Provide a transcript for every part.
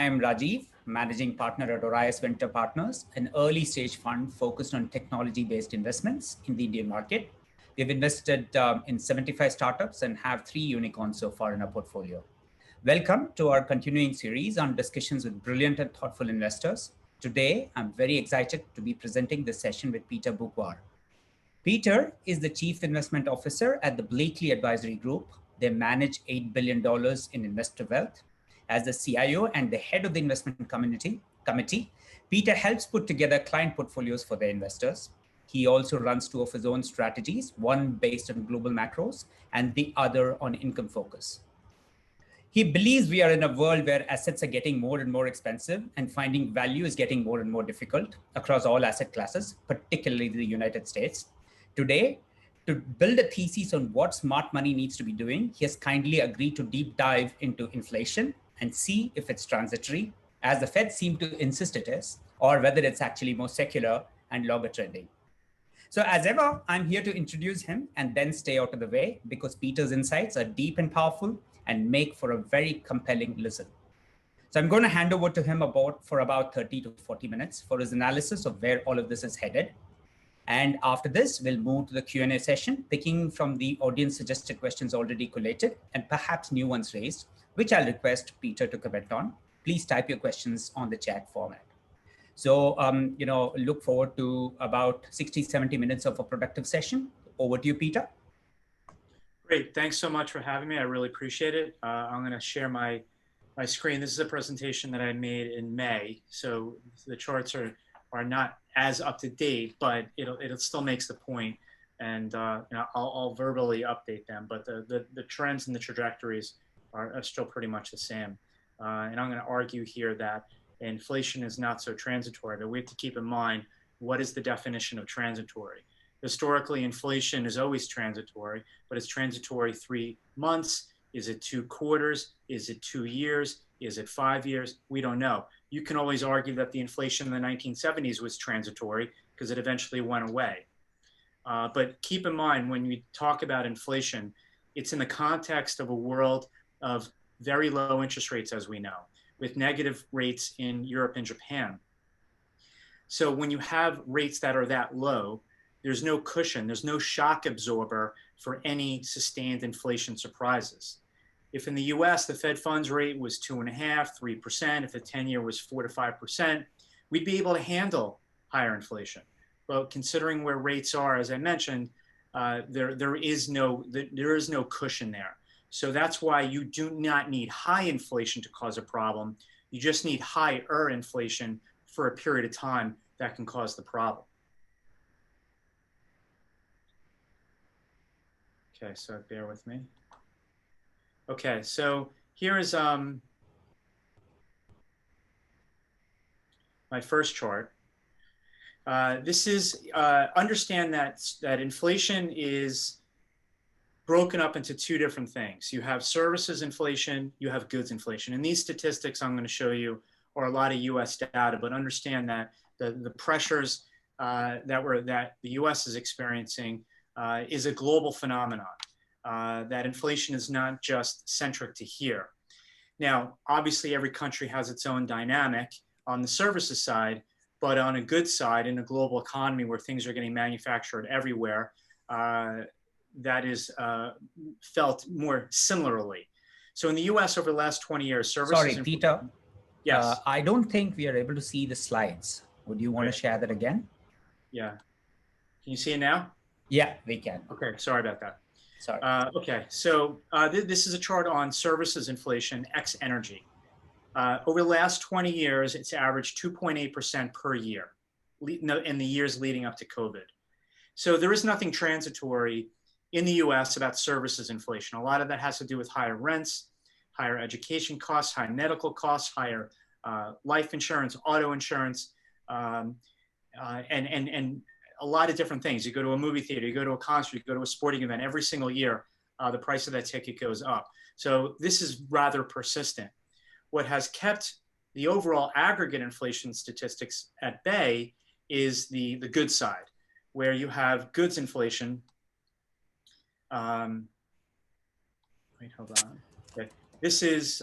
am Rajiv, managing partner at Orias Venture Partners, an early stage fund focused on technology-based investments in the Indian market. We've invested in 75 startups and have 3 unicorns so far in our portfolio. Welcome to our continuing series on discussions with brilliant and thoughtful investors. Today, I'm very excited to be presenting this session with Peter Boockvar. Peter is the Chief Investment Officer at the Bleakley Advisory Group. They manage $8 billion in investor wealth. As the CIO and the head of the investment committee, Peter helps put together client portfolios for their investors. He also runs 2 of his own strategies, one based on global macros and the other on income focus. He believes we are in a world where assets are getting more and more expensive and finding value is getting more and more difficult across all asset classes, particularly the United States. Today, to build a thesis on what smart money needs to be doing, he has kindly agreed to deep dive into inflation and see if it's transitory, as the Fed seem to insist it is, or whether it's actually more secular and longer trending. So as ever, I'm here to introduce him and then stay out of the way because Peter's insights are deep and powerful and make for a very compelling listen. So I'm going to hand over to him for about 30 to 40 minutes for his analysis of where all of this is headed. And after this, we'll move to the Q&A session, picking from the audience suggested questions already collated and perhaps new ones raised, which I'll request Peter to comment on. Please type your questions on the chat format. So, look forward to about 60, 70 minutes of a productive session. Over to you, Peter. Great. Thanks so much for having me. I really appreciate it. I'm going to share my screen. This is a presentation that I made in May. So the charts are not as up to date, but it still makes the point, and I'll verbally update them. But the trends and the trajectories are still pretty much the same. And I'm going to argue here that inflation is not so transitory, but we have to keep in mind what is the definition of transitory. Historically, inflation is always transitory, but it's transitory 3 months. Is it 2 quarters? Is it 2 years? Is it 5 years? We don't know. You can always argue that the inflation in the 1970s was transitory because it eventually went away. But keep in mind, when we talk about inflation, it's in the context of a world of very low interest rates, as we know, with negative rates in Europe and Japan. So when you have rates that are that low, there's no cushion, there's no shock absorber for any sustained inflation surprises. If in the US, the Fed funds rate was 2.5%, 3%, if the 10-year was 4 to 5%, we'd be able to handle higher inflation. But considering where rates are, as I mentioned, there is no cushion there. So that's why you do not need high inflation to cause a problem. You just need higher inflation for a period of time that can cause the problem. Okay, so bear with me. Okay, so here is my first chart. This is, understand that inflation is broken up into 2 different things. You have services inflation, you have goods inflation. And these statistics I'm going to show you are a lot of US data, but understand that the pressures that the US is experiencing is a global phenomenon. That inflation is not just centric to here. Now, obviously, every country has its own dynamic on the services side, but on a goods side, in a global economy where things are getting manufactured everywhere, that is felt more similarly. So in the US over the last 20 years, services... Sorry, Peter. Yes. I don't think we are able to see the slides. Would you want to share that again? Yeah. Can you see it now? Yeah, we can. Okay, sorry about that. Sorry. Okay, so this is a chart on services inflation ex energy. Over the last 20 years, it's averaged 2.8% per year in the years leading up to COVID. So there is nothing transitory in the US about services inflation. A lot of that has to do with higher rents, higher education costs, higher medical costs, higher life insurance, auto insurance, and a lot of different things. You go to a movie theater, you go to a concert, you go to a sporting event, every single year, the price of that ticket goes up. So this is rather persistent. What has kept the overall aggregate inflation statistics at bay is the goods side, where you have goods inflation. Wait, hold on. Okay. This is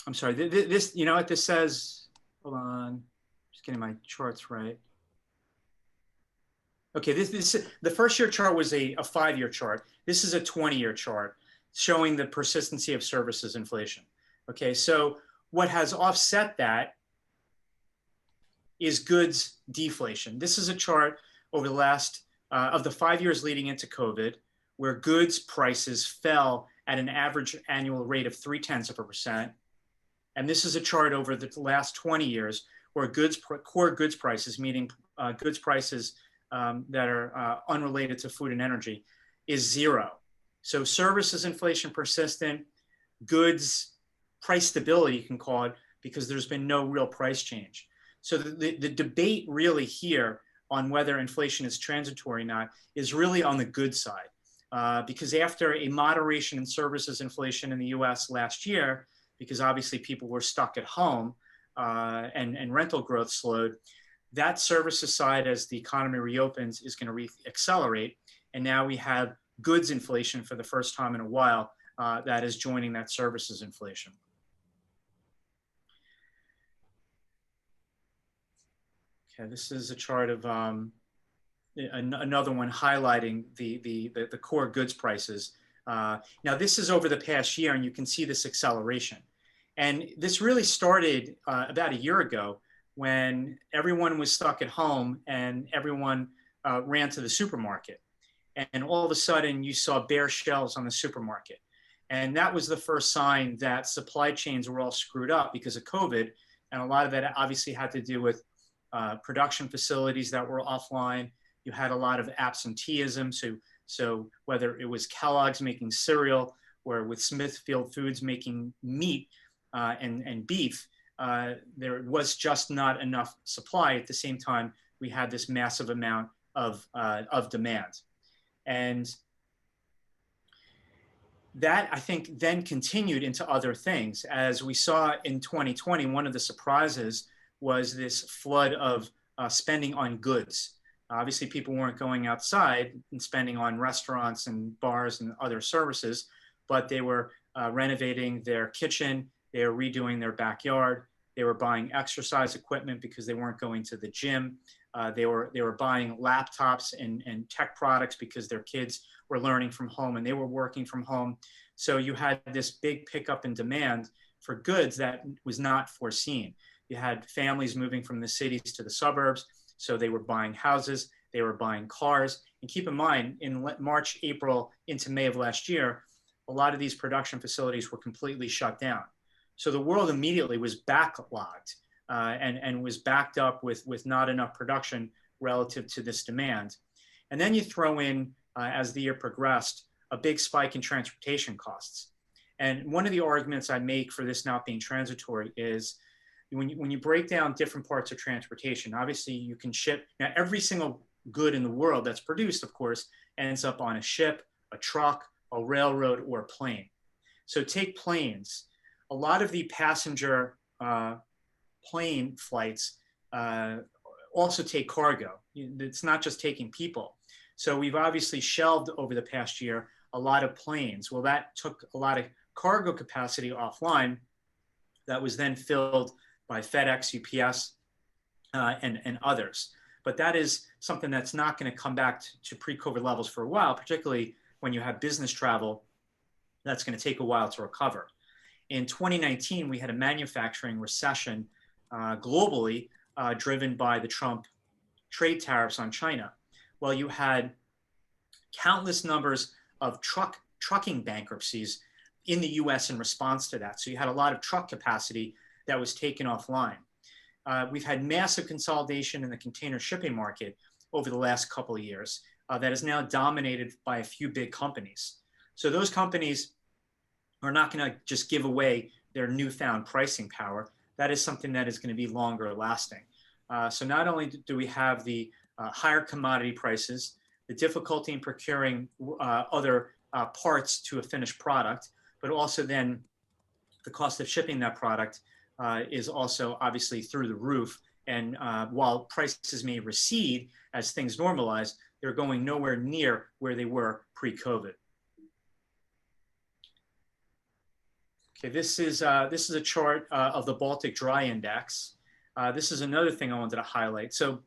I'm sorry, this, you know what this says? Hold on, just getting my charts right. Okay, the first year chart was a 5-year chart. This is a 20-year chart showing the persistency of services inflation. Okay, so what has offset that is goods deflation. This is a chart over the last, of the 5 years leading into COVID, where goods prices fell at an average annual rate of 0.3%. And this is a chart over the last 20 years where core goods prices, meaning goods prices that are unrelated to food and energy, is 0. So services inflation persistent, goods price stability, you can call it, because there's been no real price change. So the debate really here on whether inflation is transitory or not is really on the good side. Because after a moderation in services inflation in the US last year, because obviously people were stuck at home and rental growth slowed, that services side, as the economy reopens, is going to accelerate. And now we have goods inflation for the first time in a while that is joining that services inflation. Okay, this is a chart of another one highlighting the core goods prices. Now this is over the past year, and you can see this acceleration. And this really started about a year ago when everyone was stuck at home and everyone ran to the supermarket. And all of a sudden you saw bare shelves on the supermarket. And that was the first sign that supply chains were all screwed up because of COVID. And a lot of that obviously had to do with production facilities that were offline. You had a lot of absenteeism. So whether it was Kellogg's making cereal or with Smithfield Foods making meat and beef, there was just not enough supply. At the same time, we had this massive amount of demand. And that, I think, then continued into other things. As we saw in 2020, one of the surprises was this flood of spending on goods. Obviously, people weren't going outside and spending on restaurants and bars and other services, but they were renovating their kitchen, they were redoing their backyard, they were buying exercise equipment because they weren't going to the gym. They were buying laptops and tech products because their kids were learning from home and they were working from home. So you had this big pickup in demand for goods that was not foreseen. You had families moving from the cities to the suburbs, so they were buying houses, they were buying cars. And keep in mind, in March, April, into May of last year, a lot of these production facilities were completely shut down. So the world immediately was backlogged and was backed up with not enough production relative to this demand. And then you throw in, as the year progressed, a big spike in transportation costs. And one of the arguments I make for this not being transitory is when you break down different parts of transportation, obviously you can ship, now every single good in the world that's produced, of course, ends up on a ship, a truck, a railroad, or a plane. So take planes. A lot of the passenger plane flights also take cargo. It's not just taking people. So we've obviously shelved over the past year a lot of planes. Well, that took a lot of cargo capacity offline that was then filled by FedEx, UPS, and others. But that is something that's not going to come back to pre-COVID levels for a while, particularly when you have business travel. That's going to take a while to recover. In 2019, we had a manufacturing recession globally, driven by the Trump trade tariffs on China. Well, you had countless numbers of trucking bankruptcies in the US in response to that. So you had a lot of truck capacity that was taken offline. We've had massive consolidation in the container shipping market over the last couple of years that is now dominated by a few big companies. So those companies are not going to just give away their newfound pricing power. That is something that is going to be longer lasting. So not only do we have the higher commodity prices, the difficulty in procuring other parts to a finished product, but also then the cost of shipping that product is also obviously through the roof. And while prices may recede as things normalize, they're going nowhere near where they were pre-COVID. Okay, this is a chart of the Baltic dry index. This is another thing I wanted to highlight. So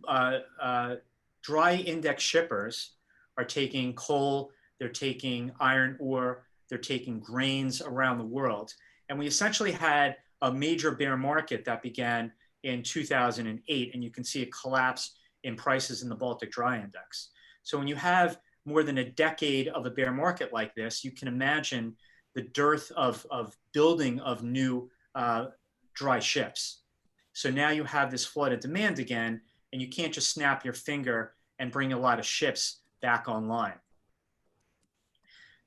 dry index shippers are taking coal, they're taking iron ore, they're taking grains around the world. And we essentially had a major bear market that began in 2008, and you can see a collapse in prices in the Baltic dry index. So when you have more than a decade of a bear market like this, you can imagine the dearth of building of new dry ships. So now you have this flood of demand again, and you can't just snap your finger and bring a lot of ships back online.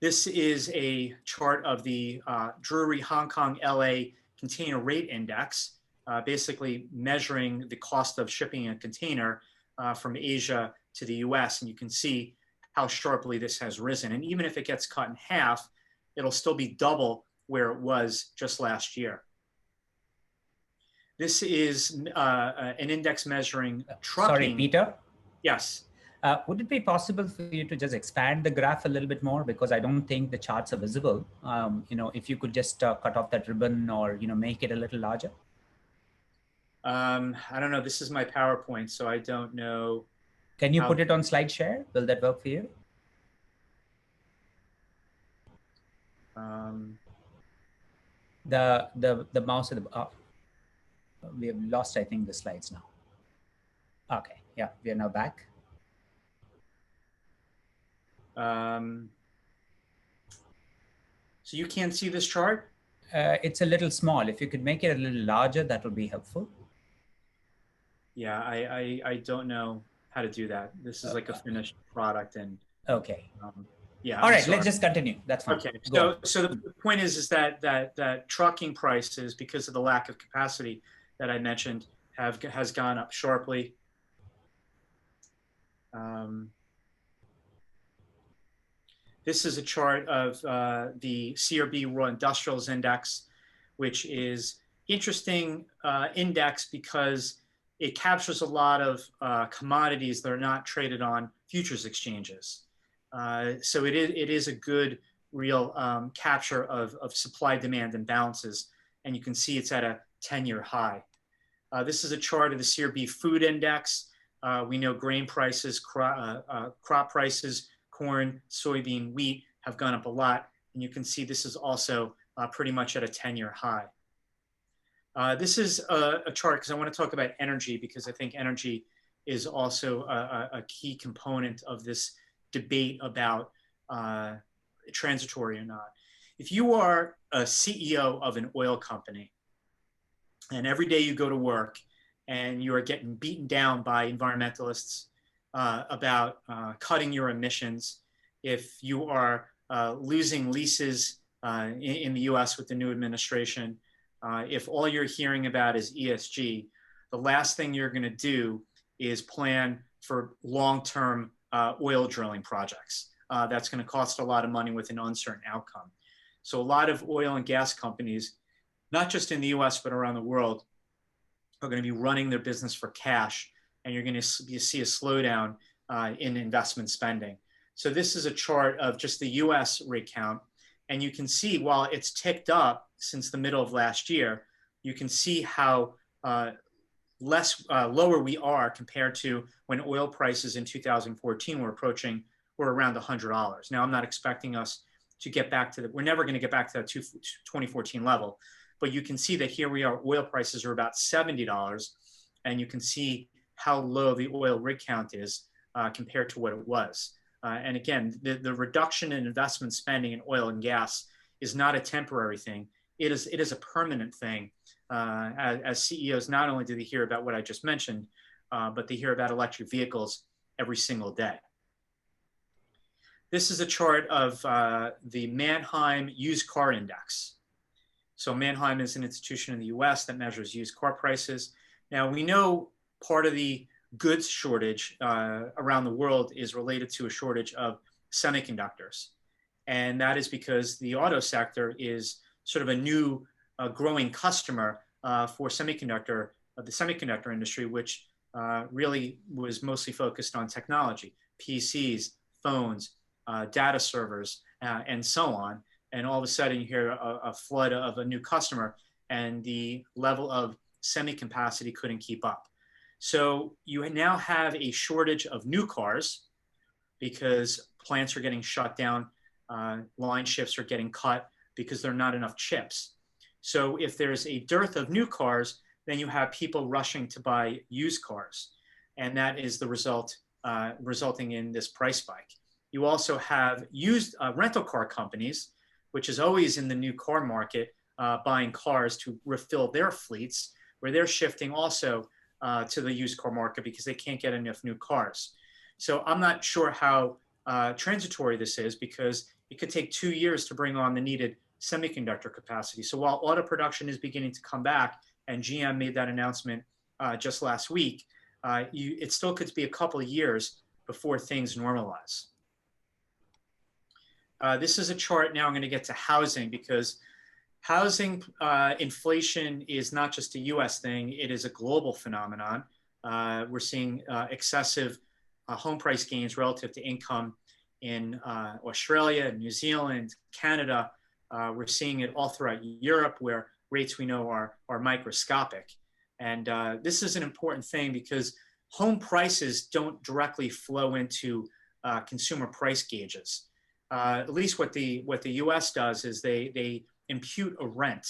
This is a chart of the Drewry Hong Kong LA container rate index, basically measuring the cost of shipping a container from Asia to the US. And you can see how sharply this has risen. And even if it gets cut in half, it'll still be double where it was just last year. This is an index measuring trucking. Sorry, Peter? Yes. Would it be possible for you to just expand the graph a little bit more? Because I don't think the charts are visible. If you could just cut off that ribbon or, make it a little larger. I don't know. This is my PowerPoint, so I don't know. Can you put it on slide share? Will that work for you? The mouse at the we have lost, I think, the slides now. Okay, yeah, we are now back. So you can't see this chart? It's a little small. If you could make it a little larger, that would be helpful. Yeah, I don't know how to do that. This is like a finished product, and okay. Yeah. All right, let's just continue. That's fine. Okay. So the point is that trucking prices, because of the lack of capacity that I mentioned, has gone up sharply. This is a chart of the CRB Raw Industrials Index, which is interesting index because it captures a lot of commodities that are not traded on futures exchanges. So it is a good real capture of supply demand imbalances, and you can see it's at a 10-year high. This is a chart of the CRB Food Index. We know grain prices, crop prices, corn, soybean, wheat have gone up a lot, and you can see this is also pretty much at a 10-year high. This is a chart because I want to talk about energy, because I think energy is also a key component of this debate about transitory or not. If you are a CEO of an oil company and every day you go to work and you are getting beaten down by environmentalists about cutting your emissions, if you are losing leases in the US with the new administration, if all you're hearing about is ESG, the last thing you're going to do is plan for long-term oil drilling projects. That's going to cost a lot of money with an uncertain outcome. So a lot of oil and gas companies, not just in the US, but around the world, are going to be running their business for cash, and you're going to see a slowdown in investment spending. So this is a chart of just the US rig count, and you can see while it's ticked up since the middle of last year, you can see how lower we are compared to when oil prices in 2014 were around $100. Now, I'm not expecting us to get back to we're never going to get back to that 2014 level, but you can see that here we are, oil prices are about $70, and you can see how low the oil rig count is compared to what it was. And again, the reduction in investment spending in oil and gas is not a temporary thing. It is a permanent thing. As CEOs, not only do they hear about what I just mentioned, but they hear about electric vehicles every single day. This is a chart of the Mannheim used car index. So Mannheim is an institution in the US that measures used car prices. Now, we know part of the goods shortage around the world is related to a shortage of semiconductors. And that is because the auto sector is sort of a new growing customer for the semiconductor industry, which really was mostly focused on technology, PCs, phones, data servers, and so on. and all of a sudden you hear a flood of a new customer, and the level of semi capacity couldn't keep up. So you now have a shortage of new cars because plants are getting shut down, line shifts are getting cut because there are not enough chips. So if there's a dearth of new cars, then you have people rushing to buy used cars. And that is the result, resulting in this price spike. You also have used rental car companies, which is always in the new car market, buying cars to refill their fleets, where they're shifting also to the used car market because they can't get enough new cars. So I'm not sure how transitory this is, because it could take 2 years to bring on the needed semiconductor capacity. So while auto production is beginning to come back, and GM made that announcement just last week, it still could be a couple of years before things normalize. This is a chart. Now I'm going to get to housing, because housing inflation is not just a US thing, it is a global phenomenon. We're seeing excessive home price gains relative to income in Australia, New Zealand, Canada. We're seeing it all throughout Europe, where rates we know are microscopic. And this is an important thing, because home prices don't directly flow into consumer price gauges. At least what the US does is they impute a rent.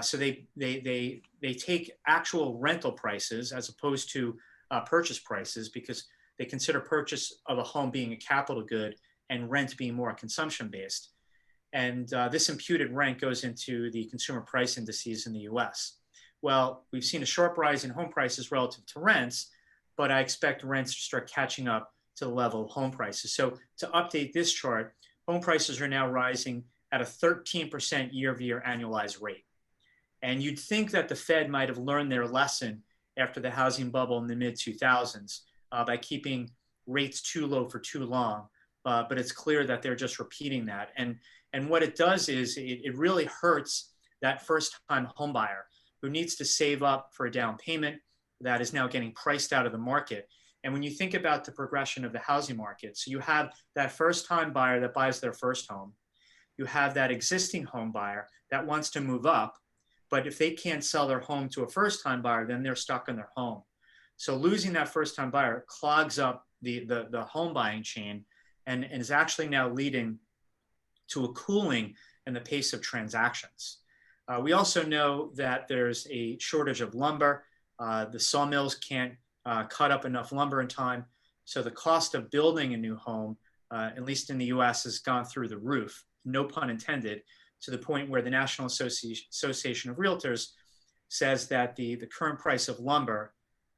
So they take actual rental prices as opposed to purchase prices, because they consider purchase of a home being a capital good and rent being more consumption based. And this imputed rent goes into the consumer price indices in the US. Well, we've seen a sharp rise in home prices relative to rents, but I expect rents to start catching up to the level of home prices. So to update this chart, home prices are now rising at a 13% year-over-year annualized rate. And you'd think that the Fed might have learned their lesson after the housing bubble in the mid-2000s by keeping rates too low for too long. But it's clear that they're just repeating that. And what it does is it really hurts that first-time home buyer who needs to save up for a down payment that is now getting priced out of the market. And when you think about the progression of the housing market, so you have that first-time buyer that buys their first home. You have that existing home buyer that wants to move up, but if they can't sell their home to a first-time buyer, then they're stuck in their home. So losing that first-time buyer clogs up the home buying chain, and is actually now leading to a cooling in the pace of transactions. We also know that there's a shortage of lumber. The sawmills can't cut up enough lumber in time. So the cost of building a new home, at least in the US, has gone through the roof, no pun intended, to the point where the National Association of Realtors says that the current price of lumber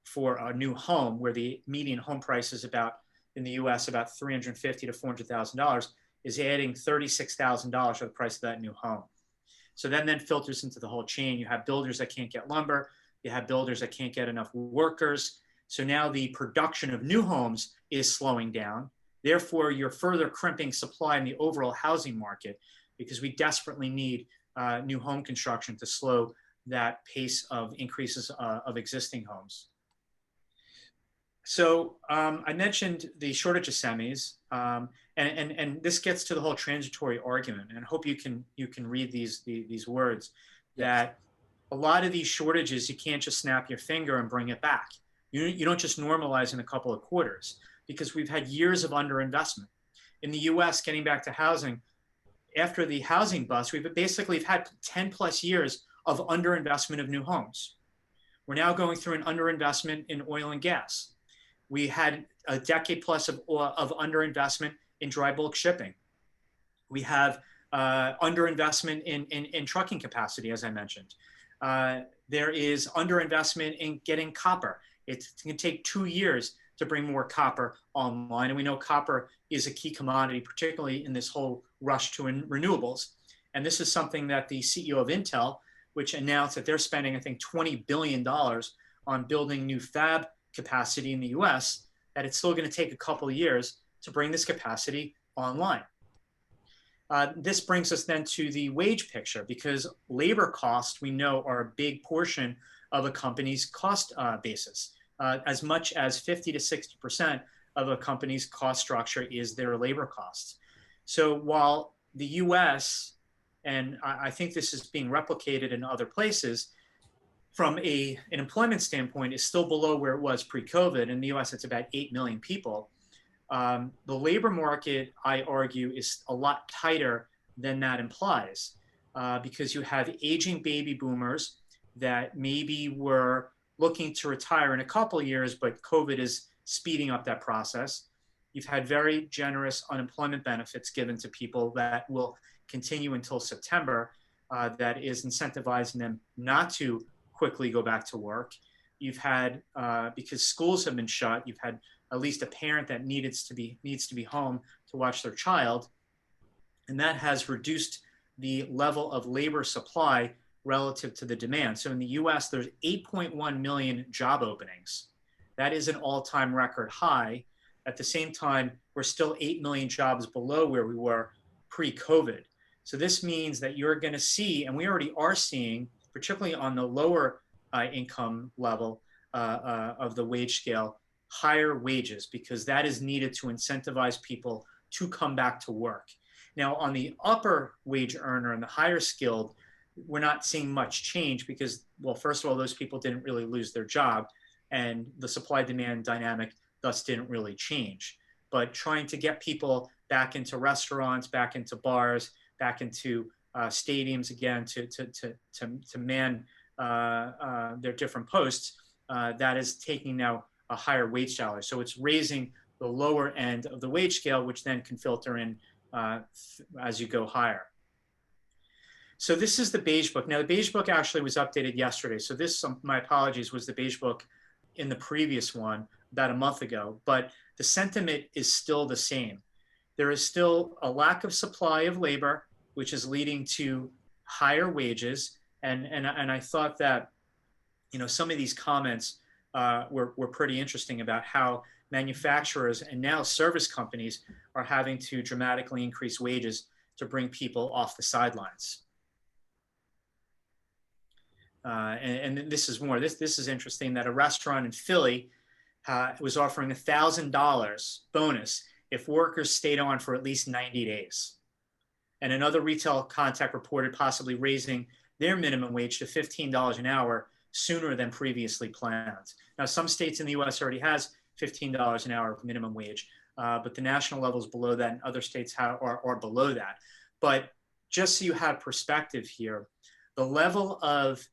for a new home, where the median home price is about, in the US, about $350,000 to $400,000, is adding $36,000 to the price of that new home. So then filters into the whole chain. You have builders that can't get lumber. You have builders that can't get enough workers. So now the production of new homes is slowing down. Therefore, you're further crimping supply in the overall housing market, because we desperately need new home construction to slow that pace of increases of existing homes. So I mentioned the shortage of semis, and this gets to the whole transitory argument. And I hope you can read these words. Yes. That a lot of these shortages, you can't just snap your finger and bring it back. You don't just normalize in a couple of quarters, because we've had years of underinvestment. In the US, getting back to housing, after the housing bust, we've had 10 plus years of underinvestment of new homes. We're now going through an underinvestment in oil and gas. We had a decade plus of underinvestment in dry bulk shipping. We have underinvestment in trucking capacity, as I mentioned. There is underinvestment in getting copper. It can take 2 years to bring more copper online. And we know copper is a key commodity, particularly in this whole rush to renewables. And this is something that the CEO of Intel, which announced that they're spending, I think, $20 billion on building new fab capacity in the US, that it's still going to take a couple of years to bring this capacity online. This brings us then to the wage picture, because labor costs, we know, are a big portion of a company's cost basis. As much as 50 to 60% of a company's cost structure is their labor costs. So while the US, and I think this is being replicated in other places, from an employment standpoint, is still below where it was pre-COVID. In the US, it's about 8 million people. The labor market, I argue, is a lot tighter than that implies, because you have aging baby boomers that maybe were looking to retire in a couple of years, but COVID is speeding up that process. You've had very generous unemployment benefits given to people that will continue until September, that is incentivizing them not to quickly go back to work. You've had, because schools have been shut, you've had at least a parent that needs to be home to watch their child, and that has reduced the level of labor supply relative to the demand. So in the US, there's 8.1 million job openings. That is an all-time record high. At the same time, we're still 8 million jobs below where we were pre-COVID. So this means that you're going to see, and we already are seeing, particularly on the lower income level of the wage scale, higher wages, because that is needed to incentivize people to come back to work. Now, on the upper wage earner and the higher skilled, we're not seeing much change because, well, first of all, those people didn't really lose their job, and the supply-demand dynamic thus didn't really change. But trying to get people back into restaurants, back into bars, back into stadiums again to man their different posts, that is taking now a higher wage salary. So it's raising the lower end of the wage scale, which then can filter in as you go higher. So this is the Beige Book. Now, the Beige Book actually was updated yesterday. So this, my apologies, was the Beige Book in the previous one about a month ago, but the sentiment is still the same. There is still a lack of supply of labor, which is leading to higher wages. And I thought that, you know, some of these comments were pretty interesting about how manufacturers and now service companies are having to dramatically increase wages to bring people off the sidelines. And this is more, this is interesting, that a restaurant in Philly was offering $1,000 bonus if workers stayed on for at least 90 days. And another retail contact reported possibly raising their minimum wage to $15 an hour sooner than previously planned. Now, some states in the US already has $15 an hour minimum wage, but the national level is below that, and other states are below that. But just so you have perspective here, the level of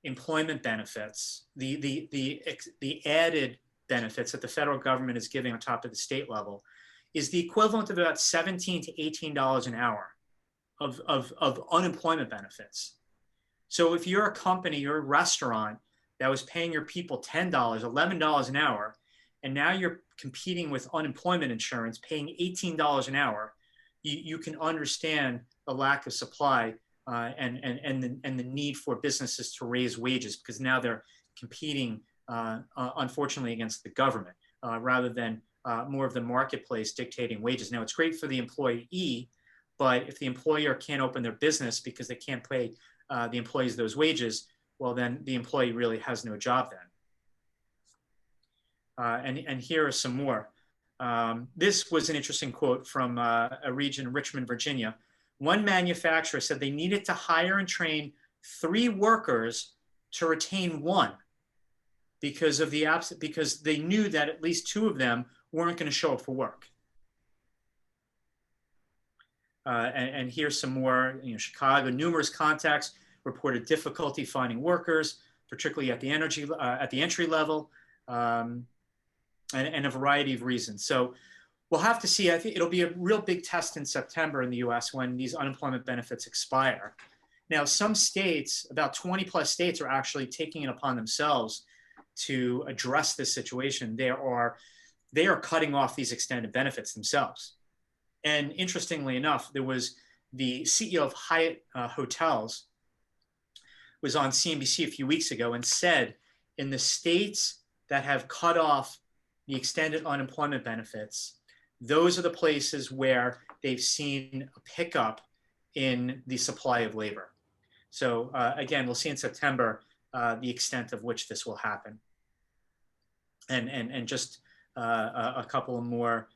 employment benefits, the added benefits that the federal government is giving on top of the state level is the equivalent of about $17 to $18 an hour of unemployment benefits. So if you're a company, you're a restaurant that was paying your people $10, $11 an hour, and now you're competing with unemployment insurance, paying $18 an hour, you can understand the lack of supply and the need for businesses to raise wages, because now they're competing, unfortunately, against the government rather than more of the marketplace dictating wages. Now, it's great for the employee, but if the employer can't open their business because they can't pay the employees those wages, well, then the employee really has no job then. And here are some more. This was an interesting quote from a region, Richmond, Virginia. One manufacturer said they needed to hire and train 3 workers to retain 1 because of the because they knew that at least 2 of them weren't going to show up for work. And here's some more. You know, Chicago, numerous contacts reported difficulty finding workers, particularly at the entry level, and a variety of reasons. So we'll have to see. I think it'll be a real big test in September in the US when these unemployment benefits expire. Now, some states, about 20 plus states, are actually taking it upon themselves to address this situation. They are cutting off these extended benefits themselves. And interestingly enough, there was the CEO of Hyatt Hotels was on CNBC a few weeks ago and said, in the states that have cut off the extended unemployment benefits, those are the places where they've seen a pickup in the supply of labor. So again, we'll see in September the extent of which this will happen. And just a couple of more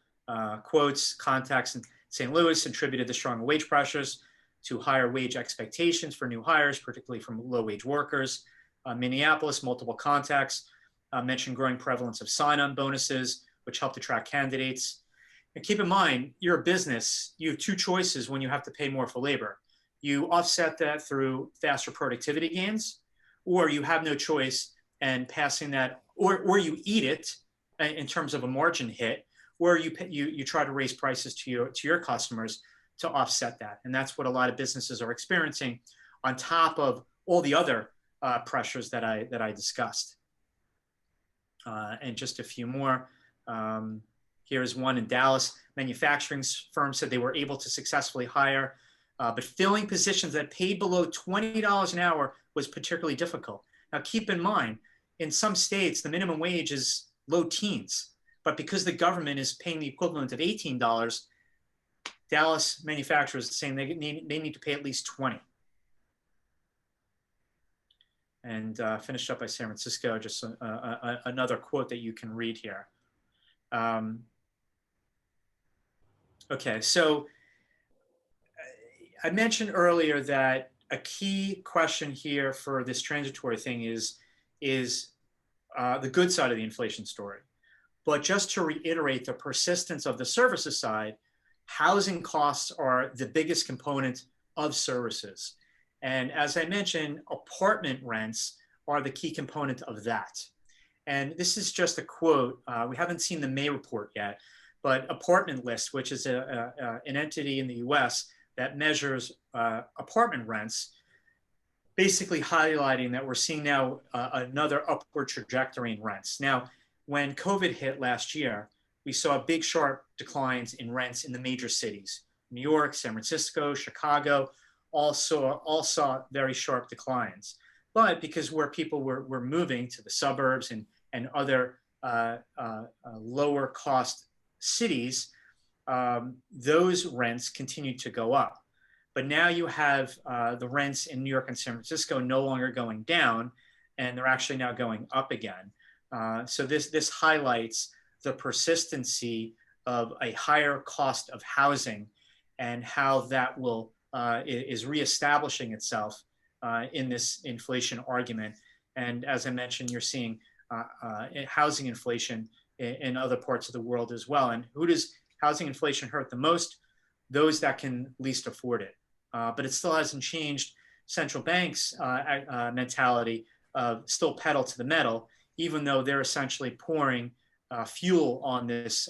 quotes, contacts, St. Louis attributed the strong wage pressures to higher wage expectations for new hires, particularly from low-wage workers. Minneapolis, multiple contacts, mentioned growing prevalence of sign-on bonuses, which help attract candidates. And keep in mind, you're a business. You have two choices when you have to pay more for labor. You offset that through faster productivity gains, or you have no choice and passing that, or you eat it in terms of a margin hit, or you try to raise prices to your customers to offset that. And that's what a lot of businesses are experiencing on top of all the other pressures that I discussed. And just a few more. Here's one in Dallas. Manufacturing firms said they were able to successfully hire, but filling positions that paid below $20 an hour was particularly difficult. Now, keep in mind, in some states, the minimum wage is low teens, but because the government is paying the equivalent of $18, Dallas manufacturers are saying they need to pay at least 20. And finished up by San Francisco, just another quote that you can read here. Okay, so I mentioned earlier that a key question here for this transitory thing is the good side of the inflation story. But just to reiterate the persistence of the services side, housing costs are the biggest component of services. And as I mentioned, apartment rents are the key component of that. And this is just a quote. We haven't seen the May report yet, but Apartment List, which is an entity in the US that measures apartment rents, basically highlighting that we're seeing now another upward trajectory in rents. Now, when COVID hit last year, we saw big, sharp declines in rents in the major cities. New York, San Francisco, Chicago, all saw very sharp declines. But because where people were moving to the suburbs and other lower cost cities, those rents continued to go up. But now you have the rents in New York and San Francisco no longer going down, and they're actually now going up again. So this highlights the persistency of a higher cost of housing and how that will is reestablishing itself in this inflation argument. And as I mentioned, you're seeing housing inflation in other parts of the world as well. And who does housing inflation hurt the most? Those that can least afford it. But it still hasn't changed central banks' mentality of still pedal to the metal, even though they're essentially pouring fuel on this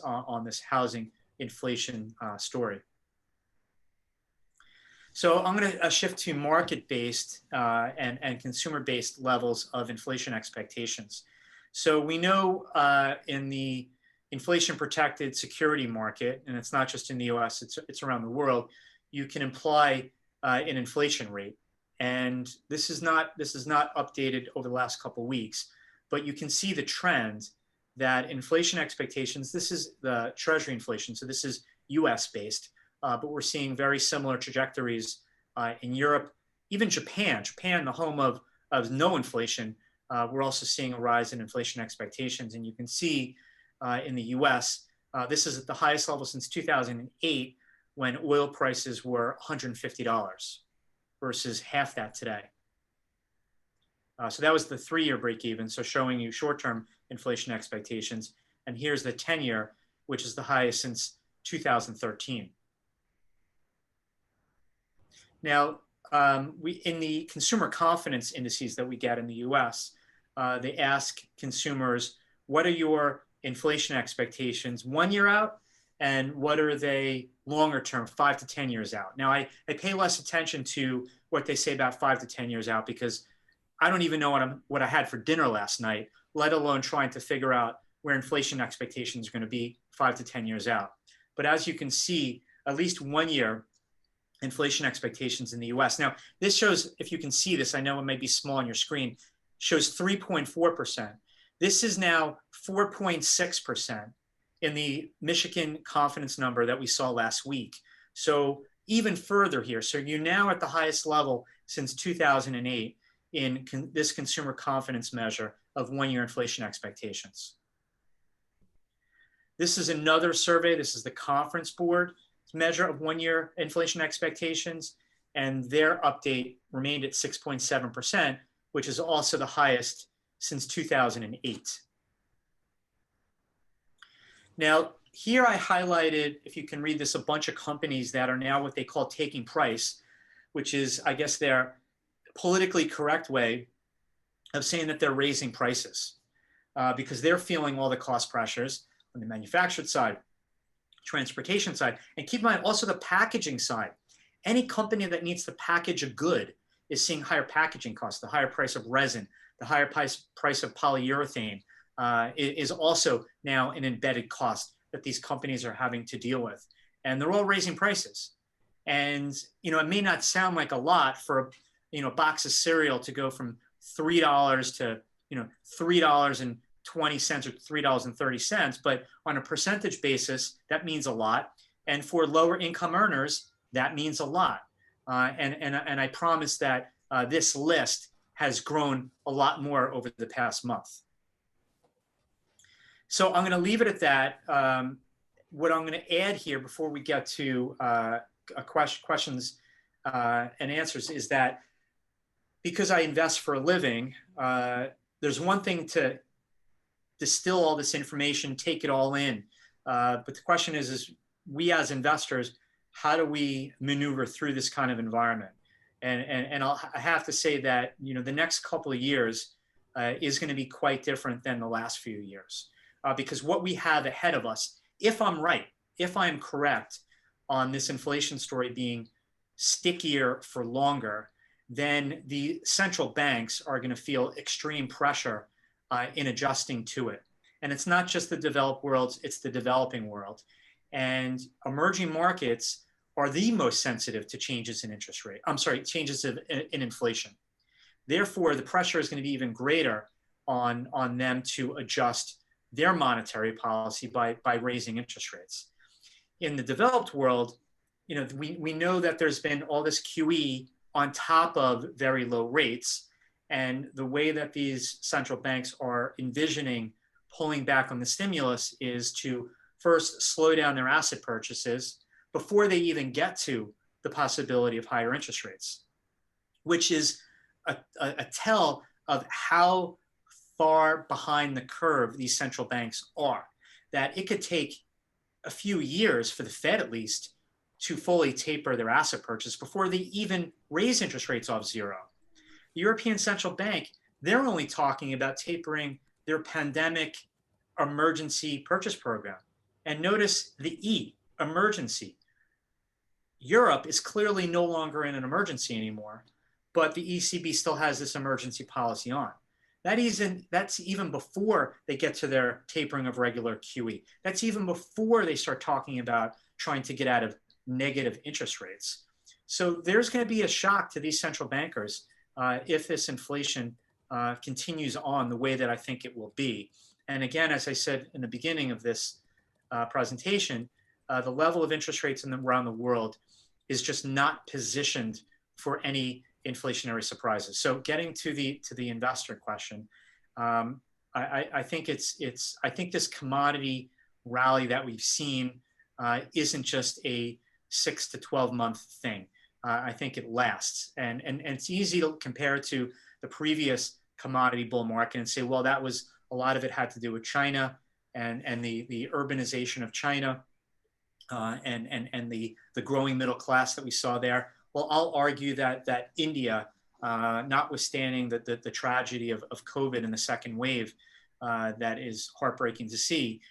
housing inflation story. So I'm going to shift to market-based and consumer-based levels of inflation expectations. So we know in the inflation-protected security market, and it's not just in the US, it's around the world, you can imply an inflation rate. And this is not updated over the last couple of weeks, but you can see the trend that inflation expectations, this is the Treasury inflation, so this is US based, but we're seeing very similar trajectories in Europe, even Japan, the home of no inflation, we're also seeing a rise in inflation expectations. And you can see in the US, this is at the highest level since 2008, when oil prices were $150 versus half that today. So that was the 3-year break even, so showing you short-term inflation expectations. And here's the 10-year, which is the highest since 2013. Now, in the consumer confidence indices that we get in the US, they ask consumers, what are your inflation expectations 1 year out, and what are they longer term, 5 to 10 years out? Now, I pay less attention to what they say about 5 to 10 years out, because I don't even know what I had for dinner last night, let alone trying to figure out where inflation expectations are going to be 5 to 10 years out. But as you can see, at least 1 year inflation expectations in the US. Now, this shows, if you can see this, I know it may be small on your screen, shows 3.4%. This is now 4.6% in the Michigan confidence number that we saw last week. So even further here. So you're now at the highest level since 2008 in this consumer confidence measure of 1 year inflation expectations. This is another survey. This is the Conference Board. measure of one-year inflation expectations, and their update remained at 6.7%, which is also the highest since 2008. Now, here I highlighted, if you can read this, a bunch of companies that are now what they call taking price, which is, I guess, their politically correct way of saying that they're raising prices because they're feeling all the cost pressures on the manufactured side, transportation side, and keep in mind also the packaging side. Any company that needs to package a good is seeing higher packaging costs. The higher price of resin, the higher price of polyurethane is also now an embedded cost that these companies are having to deal with. And they're all raising prices. And, you know, it may not sound like a lot for, you know, a box of cereal to go from $3 to, you know, $3.20 or $3.30, but on a percentage basis, that means a lot. And for lower income earners, that means a lot. And I promise that this list has grown a lot more over the past month. So I'm going to leave it at that. What I'm going to add here before we get to questions and answers is that because I invest for a living, there's one thing to distill all this information, take it all in. But the question is we as investors, how do we maneuver through this kind of environment? And I have to say that, you know, the next couple of years is going to be quite different than the last few years. Because what we have ahead of us, if I'm right, if I'm correct on this inflation story being stickier for longer, then the central banks are going to feel extreme pressure in adjusting to it. And it's not just the developed world, it's the developing world. And emerging markets are the most sensitive to changes in interest rate. I'm sorry, changes in inflation. Therefore, the pressure is going to be even greater on them to adjust their monetary policy by raising interest rates. In the developed world, you know, we know that there's been all this QE on top of very low rates, and the way that these central banks are envisioning pulling back on the stimulus is to first slow down their asset purchases before they even get to the possibility of higher interest rates, which is a tell of how far behind the curve these central banks are, that it could take a few years for the Fed at least to fully taper their asset purchase before they even raise interest rates off zero. The European Central Bank, they're only talking about tapering their pandemic emergency purchase program. And notice the E, emergency. Europe is clearly no longer in an emergency anymore, but the ECB still has this emergency policy on. That's even before they get to their tapering of regular QE. That's even before they start talking about trying to get out of negative interest rates. So there's going to be a shock to these central bankers if this inflation continues on the way that I think it will be. And again, as I said in the beginning of this presentation, the level of interest rates around the world is just not positioned for any inflationary surprises. So getting to the investor question, I think I think this commodity rally that we've seen isn't just a 6 to 12 month thing. I think it lasts, and it's easy to compare it to the previous commodity bull market and say, well, that was a lot of it had to do with China and the urbanization of China and the growing middle class that we saw there. Well, I'll argue that India, notwithstanding the tragedy of COVID and the second wave that is heartbreaking to see,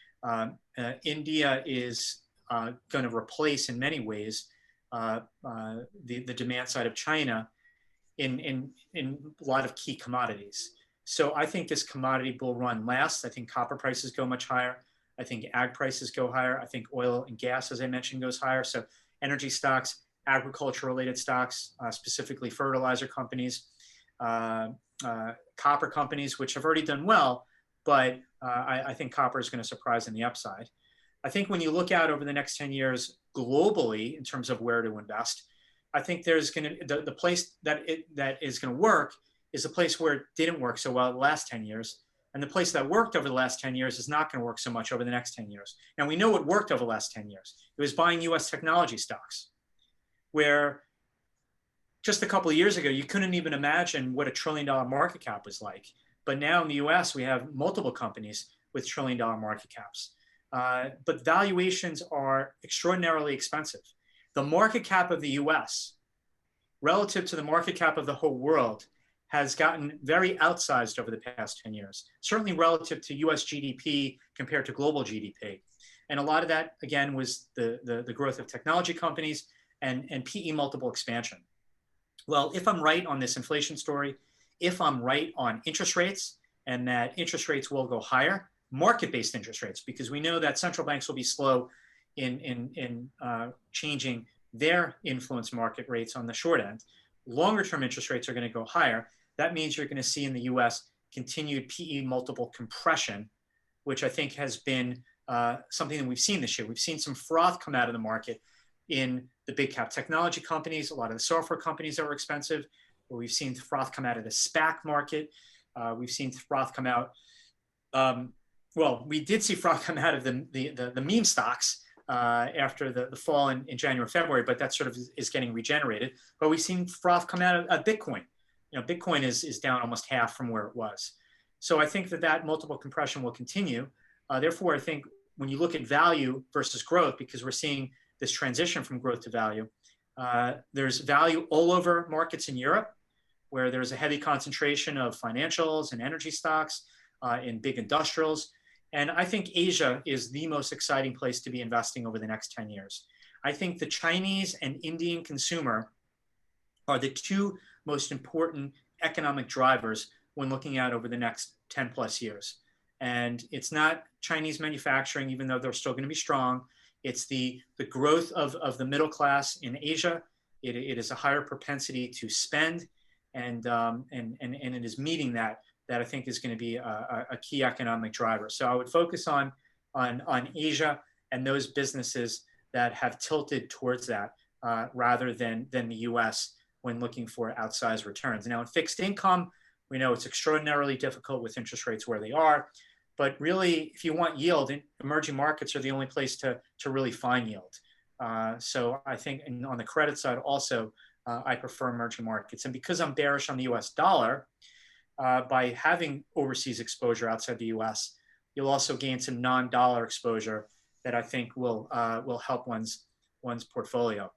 India is going to replace in many ways the demand side of China in a lot of key commodities. So I think this commodity bull run lasts. I think copper prices go much higher. I think ag prices go higher. I think oil and gas, as I mentioned, goes higher. So energy stocks, agriculture-related stocks, specifically fertilizer companies, copper companies, which have already done well, but I think copper is going to surprise in the upside. I think when you look out over the next 10 years globally in terms of where to invest, I think there's going to the place that is going to work is a place where it didn't work so well the last 10 years, And the place that worked over the last 10 years is not going to work so much over the next 10 years. And we know what worked over the last 10 years. It was buying US technology stocks, where just a couple of years ago, you couldn't even imagine what $1 trillion market cap was like. But now in the US, we have multiple companies with $1 trillion market caps. But valuations are extraordinarily expensive. The market cap of the US relative to the market cap of the whole world has gotten very outsized over the past 10 years, certainly relative to US GDP compared to global GDP. And a lot of that, again, was the growth of technology companies and PE multiple expansion. Well, if I'm right on this inflation story, if I'm right on interest rates and that interest rates will go higher, market-based interest rates, because we know that central banks will be slow in changing their influence market rates on the short end. Longer-term interest rates are going to go higher. That means you're going to see in the US continued PE multiple compression, which I think has been something that we've seen this year. We've seen some froth come out of the market in the big cap technology companies, a lot of the software companies that were expensive. We've seen froth come out of the SPAC market. We've seen froth come out. Well, we did see froth come out of the meme stocks after the fall in January, February, but that sort of is getting regenerated. But we've seen froth come out of Bitcoin. You know, Bitcoin is down almost half from where it was. So I think that multiple compression will continue. Therefore, I think when you look at value versus growth, because we're seeing this transition from growth to value, there's value all over markets in Europe, where there's a heavy concentration of financials and energy stocks in big industrials. And I think Asia is the most exciting place to be investing over the next 10 years. I think the Chinese and Indian consumer are the two most important economic drivers when looking out over the next 10 plus years. And it's not Chinese manufacturing, even though they're still going to be strong. It's the growth of the middle class in Asia. It is a higher propensity to spend, and it is meeting that I think is going to be a key economic driver. So I would focus on Asia and those businesses that have tilted towards that rather than the US when looking for outsized returns. Now in fixed income, we know it's extraordinarily difficult with interest rates where they are, but really if you want yield, emerging markets are the only place to really find yield. So I think on the credit side also, I prefer emerging markets. And because I'm bearish on the US dollar, by having overseas exposure outside the US, you'll also gain some non-dollar exposure that I think will help one's portfolio.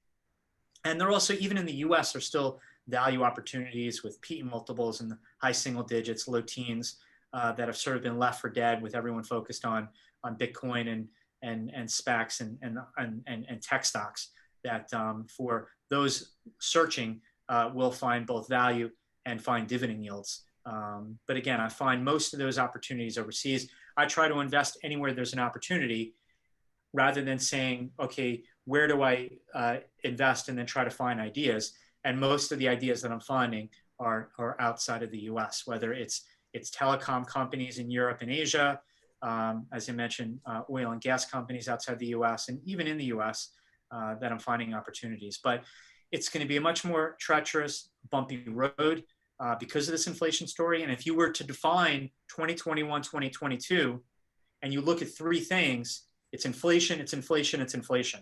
And there are also, even in the US, there's still value opportunities with PE multiples in the high single digits, low teens, that have sort of been left for dead with everyone focused on Bitcoin and SPACs and tech stocks that for those searching will find both value and find dividend yields. But again, I find most of those opportunities overseas. I try to invest anywhere there's an opportunity rather than saying, okay, where do I invest and then try to find ideas? And most of the ideas that I'm finding are outside of the US, whether it's telecom companies in Europe and Asia, as I mentioned, oil and gas companies outside the US, and even in the US that I'm finding opportunities. But it's going to be a much more treacherous, bumpy road because of this inflation story. And if you were to define 2021, 2022, and you look at three things, it's inflation, it's inflation, it's inflation,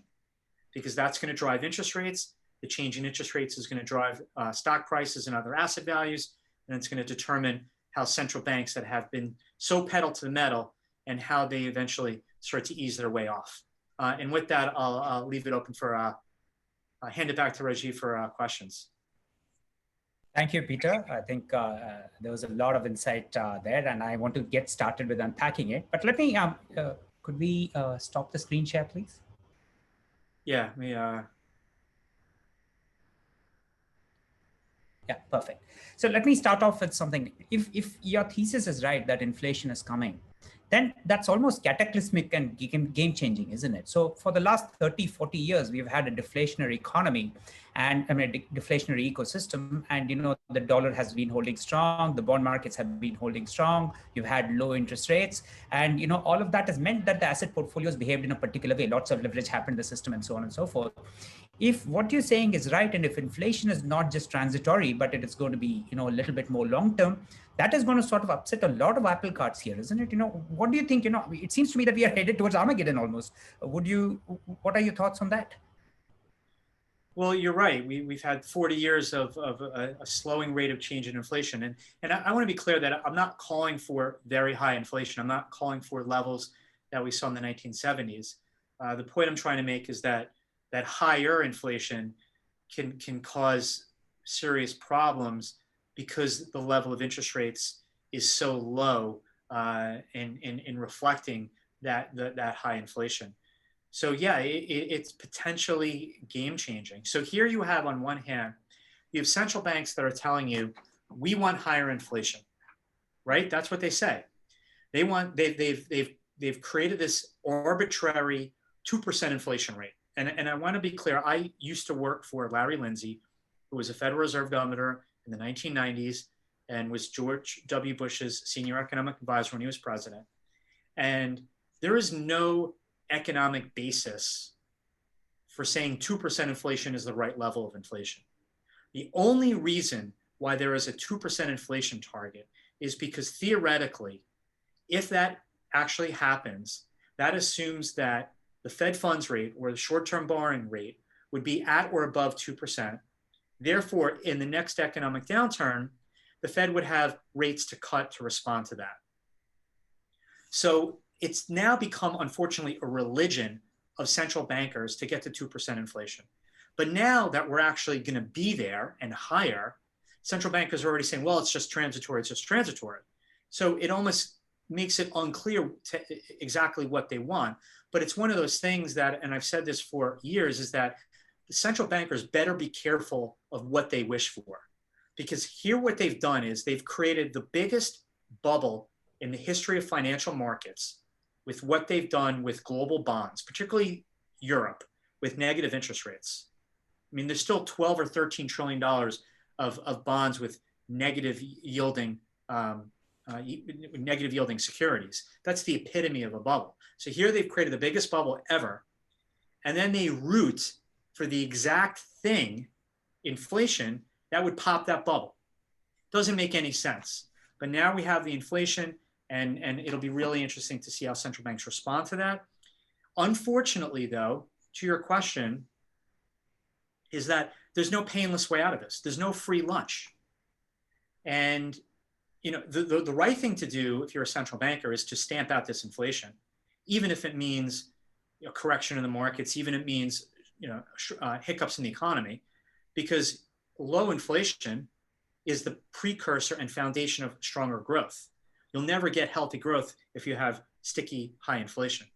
because that's going to drive interest rates. The change in interest rates is going to drive stock prices and other asset values, and it's going to determine how central banks that have been so pedal to the metal and how they eventually start to ease their way off. And with that, I'll leave it open for, hand it back to Rajiv for questions. Thank you, Peter. I think there was a lot of insight there, and I want to get started with unpacking it. But let me, could we stop the screen share, please? Yeah, Yeah, perfect. So let me start off with something. If your thesis is right that inflation is coming, then that's almost cataclysmic and game-changing, isn't it? So for the last 30, 40 years, we've had a deflationary economy and a deflationary ecosystem. And, you know, the dollar has been holding strong. The bond markets have been holding strong. You've had low interest rates. And, you know, all of that has meant that the asset portfolios behaved in a particular way. Lots of leverage happened in the system and so on and so forth. if what you're saying is right, and if inflation is not just transitory, but it is going to be, a little bit more long term, that is going to sort of upset a lot of apple carts here, isn't it? What do you think? It seems to me that we are headed towards Armageddon almost. What are your thoughts on that? Well, you're right. We've had 40 years of a slowing rate of change in inflation. And I want to be clear that I'm not calling for very high inflation. I'm not calling for levels that we saw in the 1970s. The point I'm trying to make is that higher inflation can cause serious problems because the level of interest rates is so low in reflecting that high inflation. So yeah, it's potentially game changing. So here you have, on one hand, you have central banks that are telling you, we want higher inflation, right? That's what they say. They've created this arbitrary 2% inflation rate. And I want to be clear, I used to work for Larry Lindsay, who was a Federal Reserve governor in the 1990s and was George W. Bush's senior economic advisor when he was president. And there is no economic basis for saying 2% inflation is the right level of inflation. The only reason why there is a 2% inflation target is because theoretically, if that actually happens, that assumes that the Fed funds rate, or the short-term borrowing rate, would be at or above 2%. Therefore, in the next economic downturn, the Fed would have rates to cut to respond to that. So it's now become, unfortunately, a religion of central bankers to get to 2% inflation. But now that we're actually going to be there and higher, central bankers are already saying, well, it's just transitory, it's just transitory. So it almost makes it unclear exactly what they want. But it's one of those things that, and I've said this for years, is that the central bankers better be careful of what they wish for. Because here what they've done is they've created the biggest bubble in the history of financial markets with what they've done with global bonds, particularly Europe, with negative interest rates. I mean, there's still 12 or $13 trillion of bonds with negative yielding securities. That's the epitome of a bubble. So here they've created the biggest bubble ever, and then they root for the exact thing, inflation, that would pop that bubble. Doesn't make any sense. But now we have the inflation, and it'll be really interesting to see how central banks respond to that. Unfortunately, though, to your question, is that there's no painless way out of this. There's no free lunch. And the right thing to do if you're a central banker is to stamp out this inflation, even if it means correction in the markets, even if it means hiccups in the economy, because low inflation is the precursor and foundation of stronger growth. You'll never get healthy growth if you have sticky high inflation.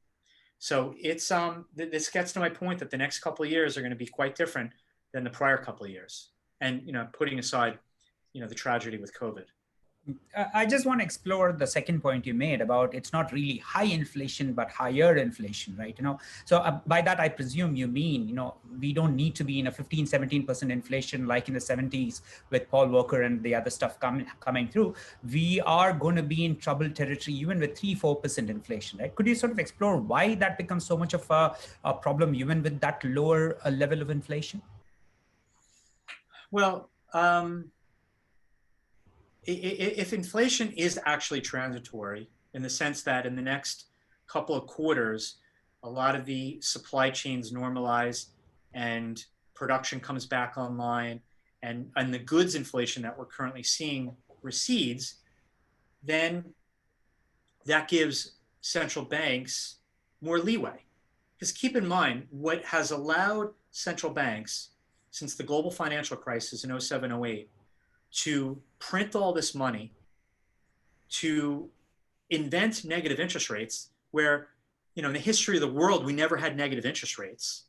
So it's this gets to my point that the next couple of years are going to be quite different than the prior couple of years. And putting aside the tragedy with COVID. I just want to explore the second point you made about it's not really high inflation, but higher inflation, right? So by that, I presume you mean, we don't need to be in a 15, 17% inflation like in the 70s with Paul Volcker and the other stuff coming through. We are going to be in trouble territory even with 3, 4% inflation, right? Could you sort of explore why that becomes so much of a problem even with that lower level of inflation? Well, if inflation is actually transitory, in the sense that in the next couple of quarters, a lot of the supply chains normalize and production comes back online, and the goods inflation that we're currently seeing recedes, then that gives central banks more leeway. Because keep in mind, what has allowed central banks since the global financial crisis in 07, 08 to print all this money, to invent negative interest rates, where, in the history of the world, we never had negative interest rates.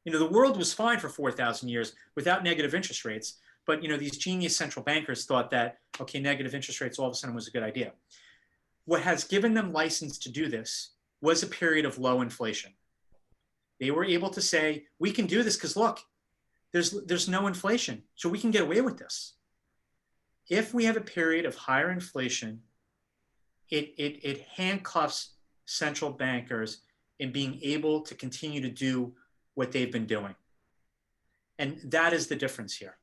The world was fine for 4,000 years without negative interest rates. But, these genius central bankers thought that, okay, negative interest rates all of a sudden was a good idea. What has given them license to do this was a period of low inflation. They were able to say, we can do this because, look, there's no inflation, so we can get away with this. If we have a period of higher inflation, it handcuffs central bankers in being able to continue to do what they've been doing. And that is the difference here.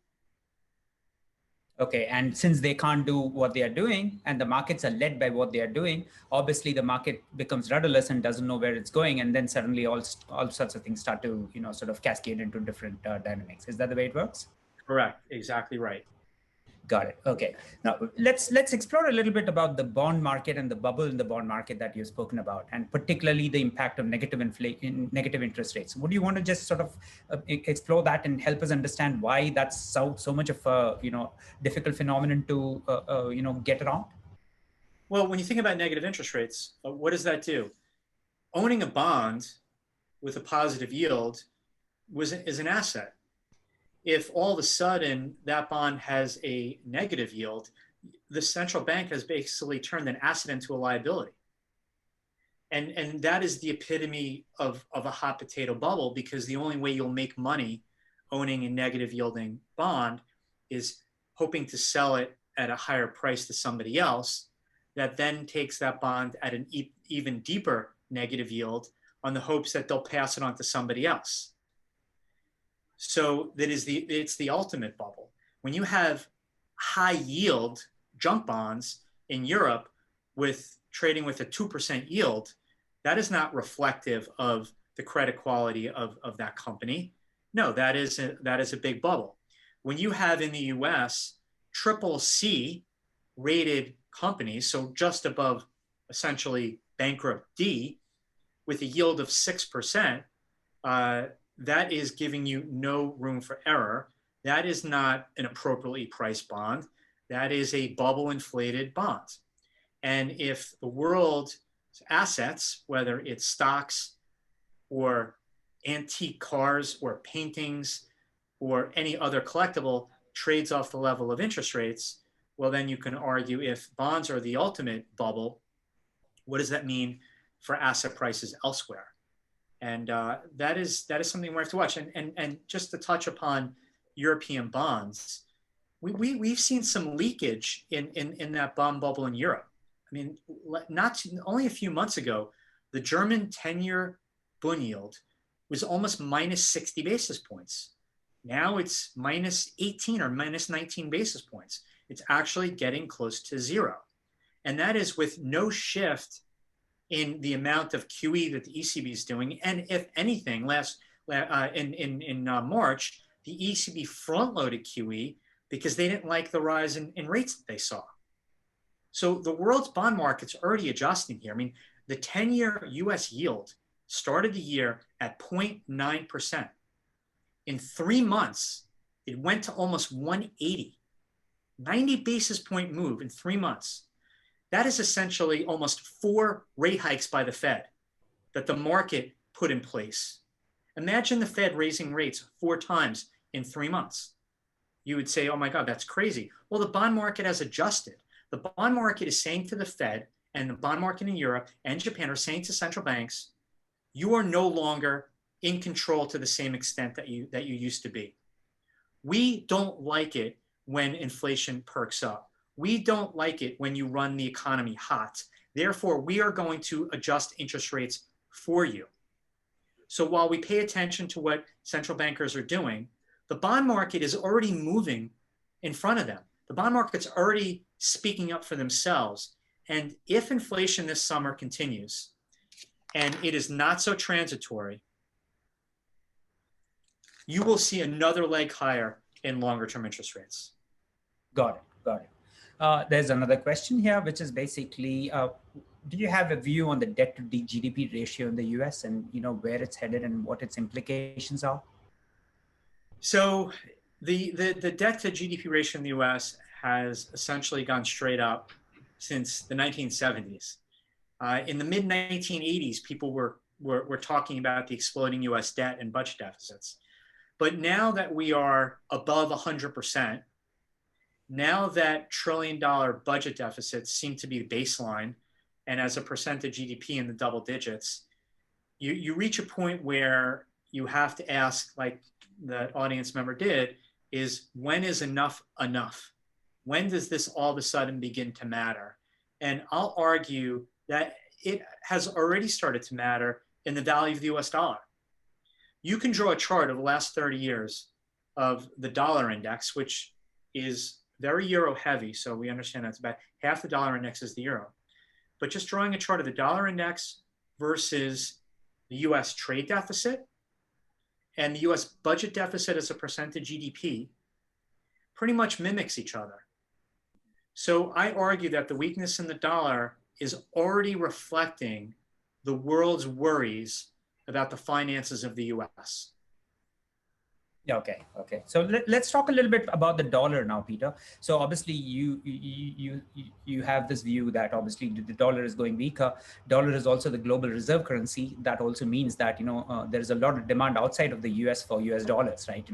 Okay, and since they can't do what they are doing and the markets are led by what they are doing, obviously the market becomes rudderless and doesn't know where it's going, and then suddenly all sorts of things start to sort of cascade into different dynamics. Is that the way it works? Correct. Exactly right. Got it. Okay. Now let's explore a little bit about the bond market and the bubble in the bond market that you've spoken about, and particularly the impact of negative negative interest rates. Would you want to just sort of explore that and help us understand why that's so much of a difficult phenomenon to get around? Well, when you think about negative interest rates, what does that do? Owning a bond with a positive yield is an asset. If all of a sudden that bond has a negative yield, the central bank has basically turned an asset into a liability. And that is the epitome of a hot potato bubble, because the only way you'll make money owning a negative yielding bond is hoping to sell it at a higher price to somebody else that then takes that bond at an even deeper negative yield on the hopes that they'll pass it on to somebody else. So it's the ultimate bubble. When you have high yield junk bonds in Europe with trading with a 2% yield, that is not reflective of the credit quality of that company. No, that is a big bubble. When you have in the US triple C rated companies, so just above essentially bankrupt D, with a yield of 6%, that is giving you no room for error. That is not an appropriately priced bond. That is a bubble inflated bond. And if the world's assets, whether it's stocks or antique cars or paintings or any other collectible, trades off the level of interest rates, well, then you can argue, if bonds are the ultimate bubble, what does that mean for asset prices elsewhere? And that is something we have to watch. And just to touch upon European bonds, we've seen some leakage in that bond bubble in Europe. I mean, only a few months ago, the German 10-year bund yield was almost minus 60 basis points. Now it's minus 18 or minus 19 basis points. It's actually getting close to zero. And that is with no shift in the amount of QE that the ECB is doing. And if anything, in March, the ECB front-loaded QE because they didn't like the rise in rates that they saw. So the world's bond market's already adjusting here. I mean, the 10-year US yield started the year at 0.9%. In 3 months, it went to almost 180, 90 basis point move in 3 months. That is essentially almost 4 rate hikes by the Fed that the market put in place. Imagine the Fed raising rates 4 times in 3 months. You would say, oh my God, that's crazy. Well, the bond market has adjusted. The bond market is saying to the Fed, and the bond market in Europe and Japan are saying to central banks, you are no longer in control to the same extent that you used to be. We don't like it when inflation perks up. We don't like it when you run the economy hot. Therefore, we are going to adjust interest rates for you. So while we pay attention to what central bankers are doing, the bond market is already moving in front of them. The bond market's already speaking up for themselves. And if inflation this summer continues, and it is not so transitory, you will see another leg higher in longer term interest rates. Got it. There's another question here, which is basically, do you have a view on the debt to GDP ratio in the US and where it's headed and what its implications are? So the debt to GDP ratio in the US has essentially gone straight up since the 1970s. In the mid 1980s, people were talking about the exploding US debt and budget deficits. But now that we are above 100%, now that $1 trillion budget deficits seem to be the baseline, and as a percent of GDP in the double digits, you reach a point where you have to ask, like the audience member did, is when is enough enough? When does this all of a sudden begin to matter? And I'll argue that it has already started to matter in the value of the US dollar. You can draw a chart of the last 30 years of the dollar index, which is very euro heavy. So we understand that's about half the dollar index is the euro. But just drawing a chart of the dollar index versus the US trade deficit and the US budget deficit as a percent of GDP pretty much mimics each other. So I argue that the weakness in the dollar is already reflecting the world's worries about the finances of the US. Yeah, okay. So let's talk a little bit about the dollar now, Peter. So obviously you have this view that obviously the dollar is going weaker. Dollar is also the global reserve currency. That also means that there is a lot of demand outside of the US for US dollars, right?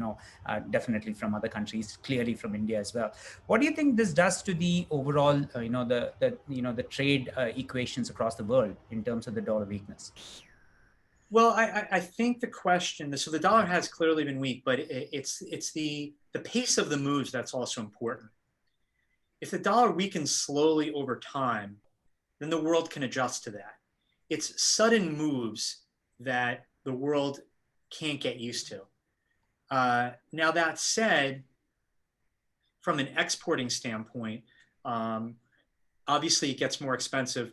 Definitely from other countries, clearly from India as well. What do you think this does to the overall the trade equations across the world in terms of the dollar weakness? Well, I think the question, so the dollar has clearly been weak, but it's the pace of the moves that's also important. If the dollar weakens slowly over time, then the world can adjust to that. It's sudden moves that the world can't get used to. Now, that said, from an exporting standpoint, obviously it gets more expensive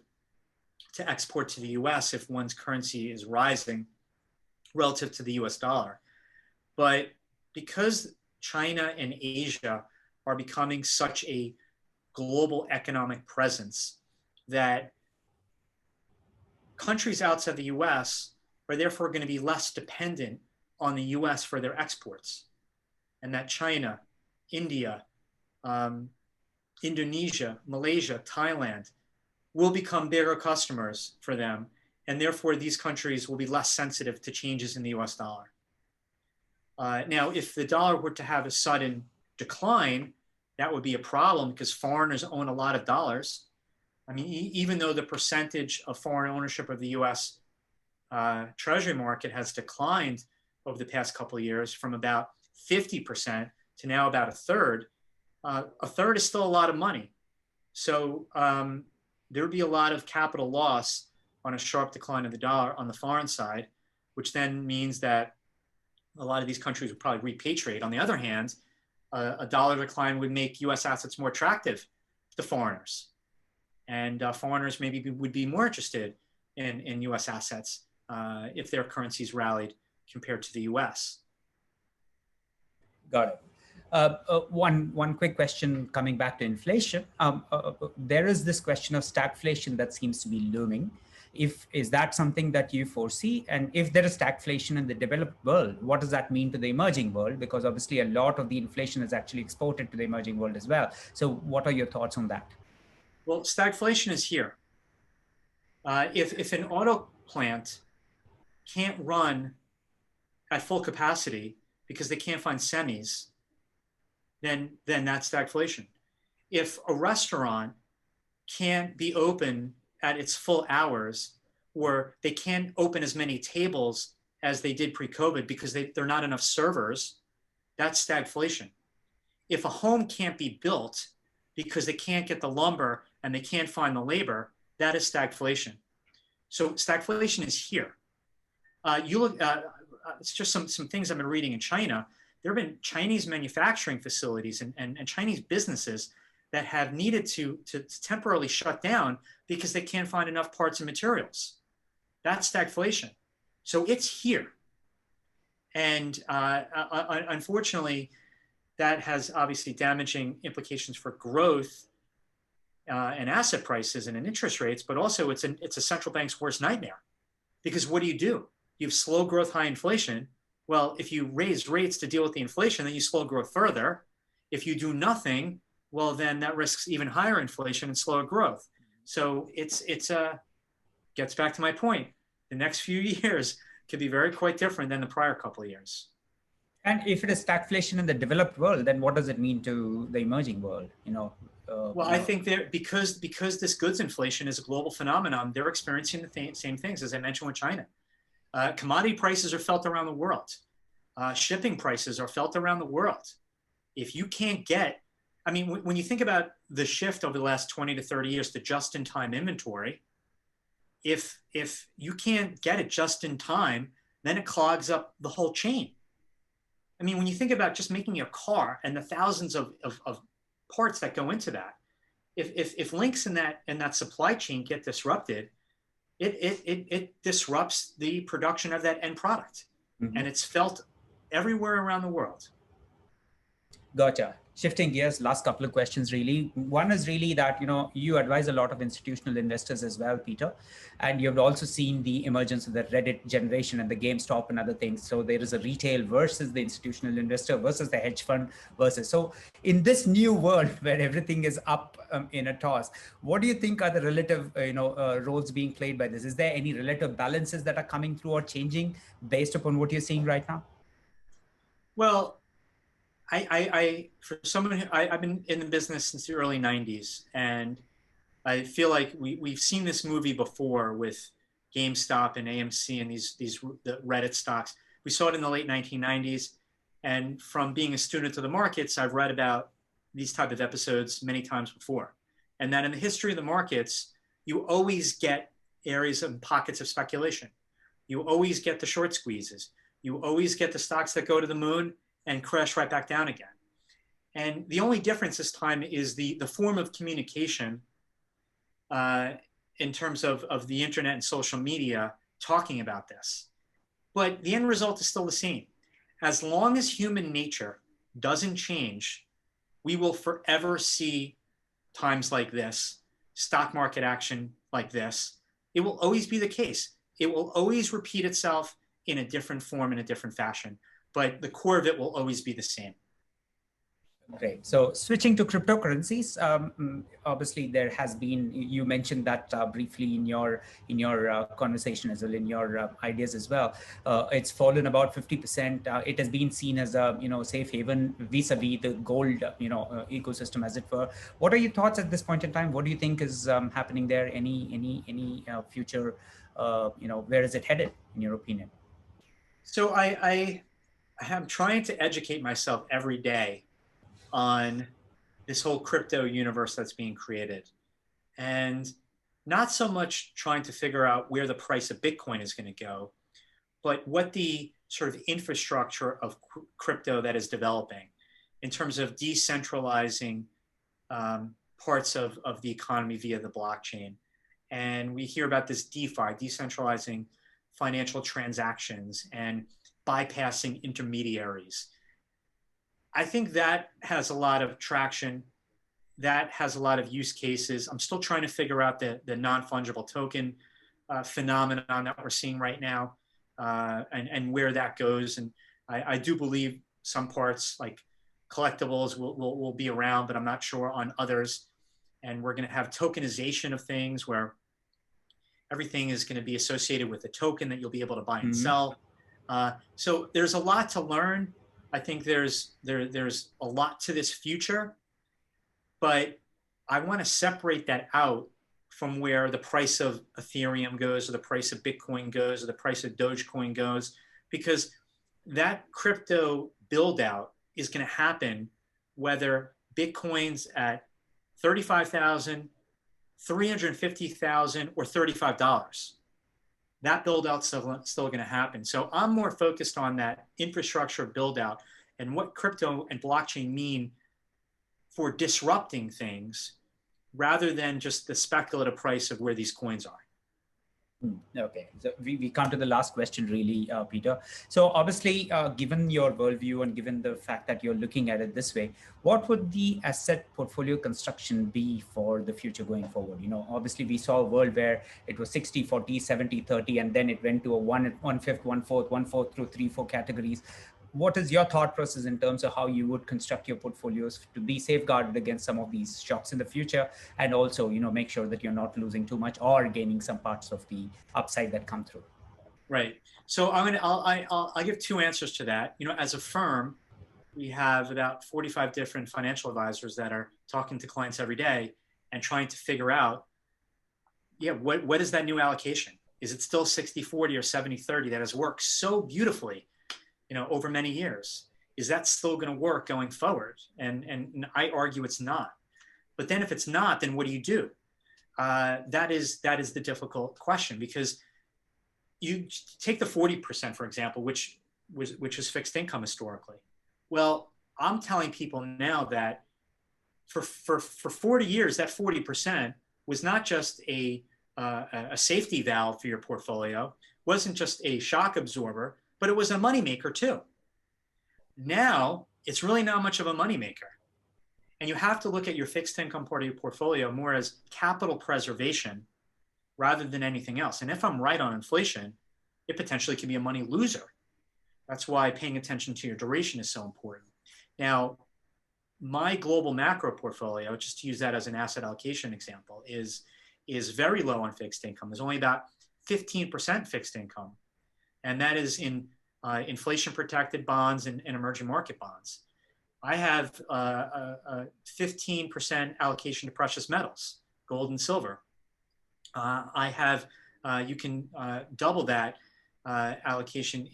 to export to the US if one's currency is rising relative to the US dollar. But because China and Asia are becoming such a global economic presence, that countries outside the US are therefore going to be less dependent on the US for their exports. And that China, India, Indonesia, Malaysia, Thailand will become bigger customers for them, and therefore these countries will be less sensitive to changes in the US dollar. Now, if the dollar were to have a sudden decline, that would be a problem because foreigners own a lot of dollars. I mean, even though the percentage of foreign ownership of the US Treasury market has declined over the past couple of years from about 50% to now about a third is still a lot of money. So there would be a lot of capital loss on a sharp decline of the dollar on the foreign side, which then means that a lot of these countries would probably repatriate. On the other hand, a dollar decline would make US assets more attractive to foreigners. And foreigners maybe would be more interested in US assets if their currencies rallied compared to the US. Got it. One quick question coming back to inflation. There is this question of stagflation that seems to be looming. Is that something that you foresee? And if there is stagflation in the developed world, what does that mean to the emerging world? Because obviously a lot of the inflation is actually exported to the emerging world as well. So what are your thoughts on that? Well, stagflation is here. If an auto plant can't run at full capacity because they can't find semis, then that's stagflation. If a restaurant can't be open at its full hours, or they can't open as many tables as they did pre-COVID because there are not enough servers, that's stagflation. If a home can't be built because they can't get the lumber and they can't find the labor, that is stagflation. So stagflation is here. It's just some things I've been reading in China. There have been Chinese manufacturing facilities and Chinese businesses that have needed to temporarily shut down because they can't find enough parts and materials. That's stagflation. So it's here. And unfortunately, that has obviously damaging implications for growth and asset prices and in interest rates, but also it's a central bank's worst nightmare. Because what do? You have slow growth, high inflation. Well, if you raise rates to deal with the inflation, then you slow growth further. If you do nothing, well, then that risks even higher inflation and slower growth. So it's gets back to my point. The next few years could be quite different than the prior couple of years. And if it is stagflation in the developed world, then what does it mean to the emerging world? I think because this goods inflation is a global phenomenon, they're experiencing the same things as I mentioned with China. Commodity prices are felt around the world. Shipping prices are felt around the world. If you can't get, I mean, when you think about the shift over the last 20 to 30 years to just-in-time inventory, if you can't get it just in time, then it clogs up the whole chain. I mean, when you think about just making a car and the thousands of parts that go into that, if links in that supply chain get disrupted, it disrupts the production of that end product. Mm-hmm. And it's felt everywhere around the world. Gotcha. Shifting gears, last couple of questions really. One is really that, you advise a lot of institutional investors as well, Peter, and you've also seen the emergence of the Reddit generation and the GameStop and other things. So there is a retail versus the institutional investor versus the hedge fund versus. So in this new world where everything is up in a toss, what do you think are the relative, roles being played by this? Is there any relative balances that are coming through or changing based upon what you're seeing right now? Well, for someone who, I've been in the business since the early 90s, and I feel like we've seen this movie before with GameStop and AMC and the Reddit stocks. We saw it in the late 1990s, and from being a student of the markets, I've read about these type of episodes many times before. And that in the history of the markets, you always get areas and pockets of speculation. You always get the short squeezes. You always get the stocks that go to the moon and crash right back down again. And the only difference this time is the form of communication in terms of the internet and social media talking about this. But the end result is still the same. As long as human nature doesn't change, we will forever see times like this, stock market action like this. It will always be the case. It will always repeat itself in a different form, in a different fashion. But the core of it will always be the same. Great. So switching to cryptocurrencies, obviously there has been, you mentioned that briefly in your conversation as well, in your ideas as well. It's fallen about 50%. It has been seen as a safe haven vis-a-vis the gold ecosystem, as it were. What are your thoughts at this point in time? What do you think is happening there? Any future? Where is it headed in your opinion? So I am trying to educate myself every day on this whole crypto universe that's being created, and not so much trying to figure out where the price of Bitcoin is going to go, but what the sort of infrastructure of crypto that is developing in terms of decentralizing parts of the economy via the blockchain. And we hear about this DeFi, decentralizing financial transactions and bypassing intermediaries. I think that has a lot of traction. That has a lot of use cases. I'm still trying to figure out the non-fungible token phenomenon that we're seeing right now and where that goes. And I do believe some parts like collectibles will be around, but I'm not sure on others. And we're going to have tokenization of things where everything is going to be associated with a token that you'll be able to buy and sell. So there's a lot to learn. I think there's a lot to this future, but I want to separate that out from where the price of Ethereum goes, or the price of Bitcoin goes, or the price of Dogecoin goes, because that crypto build out is going to happen whether Bitcoin's at 35,000, 350,000, or $35. That build out's still going to happen. So I'm more focused on that infrastructure build out and what crypto and blockchain mean for disrupting things rather than just the speculative price of where these coins are. Okay, so we come to the last question really, Peter. So obviously, given your worldview and given the fact that you're looking at it this way, what would the asset portfolio construction be for the future going forward? Obviously we saw a world where it was 60, 40, 70, 30, and then it went to a one-fifth, one-fourth through 3-4 categories. What is your thought process in terms of how you would construct your portfolios to be safeguarded against some of these shocks in the future, and also, make sure that you're not losing too much or gaining some parts of the upside that come through? Right. So I'll give two answers to that. As a firm, we have about 45 different financial advisors that are talking to clients every day and trying to figure out, what is that new allocation? Is it still 60-40 or 70-30 that has worked so beautifully over many years? Is that still going to work going forward? And I argue it's not. But then if it's not, then what do you do? That is the difficult question, because you take the 40%, for example, which is fixed income historically. Well, I'm telling people now that for 40 years, that 40% was not just a safety valve for your portfolio, wasn't just a shock absorber, but it was a moneymaker too. Now, it's really not much of a moneymaker. And you have to look at your fixed income part of your portfolio more as capital preservation rather than anything else. And if I'm right on inflation, it potentially can be a money loser. That's why paying attention to your duration is so important. Now, my global macro portfolio, just to use that as an asset allocation example, is very low on fixed income. There's only about 15% fixed income, and that is in inflation protected bonds and emerging market bonds. I have a 15% allocation to precious metals, gold and silver. I have, you can double that allocation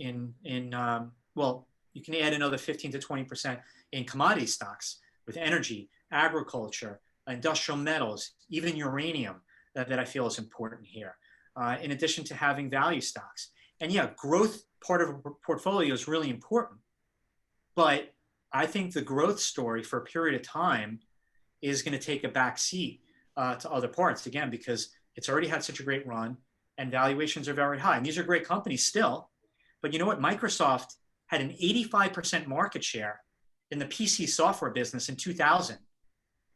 well, you can add another 15 to 20% in commodity stocks with energy, agriculture, industrial metals, even uranium that I feel is important here, in addition to having value stocks. And yeah, growth part of a portfolio is really important, but I think the growth story for a period of time is going to take a back seat to other parts, again, because it's already had such a great run and valuations are very high. And these are great companies still, but you know what? Microsoft had an 85% market share in the PC software business in 2000.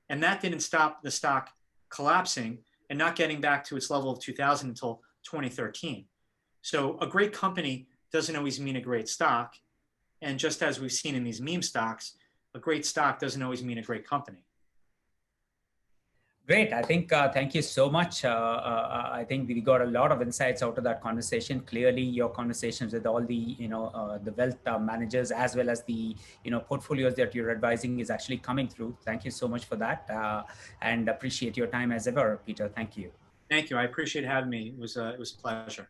And that didn't stop the stock collapsing and not getting back to its level of 2000 until 2013. So a great company doesn't always mean a great stock. And just as we've seen in these meme stocks, a great stock doesn't always mean a great company. Great. I think, thank you so much. I think we got a lot of insights out of that conversation. Clearly, your conversations with all the, the wealth managers, as well as the, portfolios that you're advising is actually coming through. Thank you so much for that. And appreciate your time as ever, Peter. Thank you. Thank you. I appreciate having me. It was a pleasure.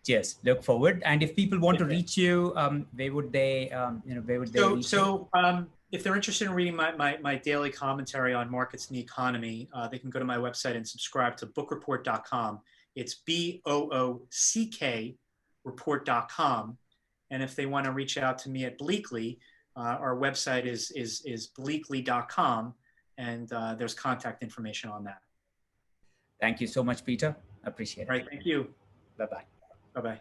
Cheers. Look forward. And if people want to reach you, where would they, reach you? If they're interested in reading my daily commentary on markets and the economy, they can go to my website and subscribe to bookreport.com. It's BOOCK report.com. And if they want to reach out to me at Bleakley, our website is bleakley.com, and there's contact information on that. Thank you so much, Peter. Appreciate it. All right. Thank you. Bye-bye. Bye-bye.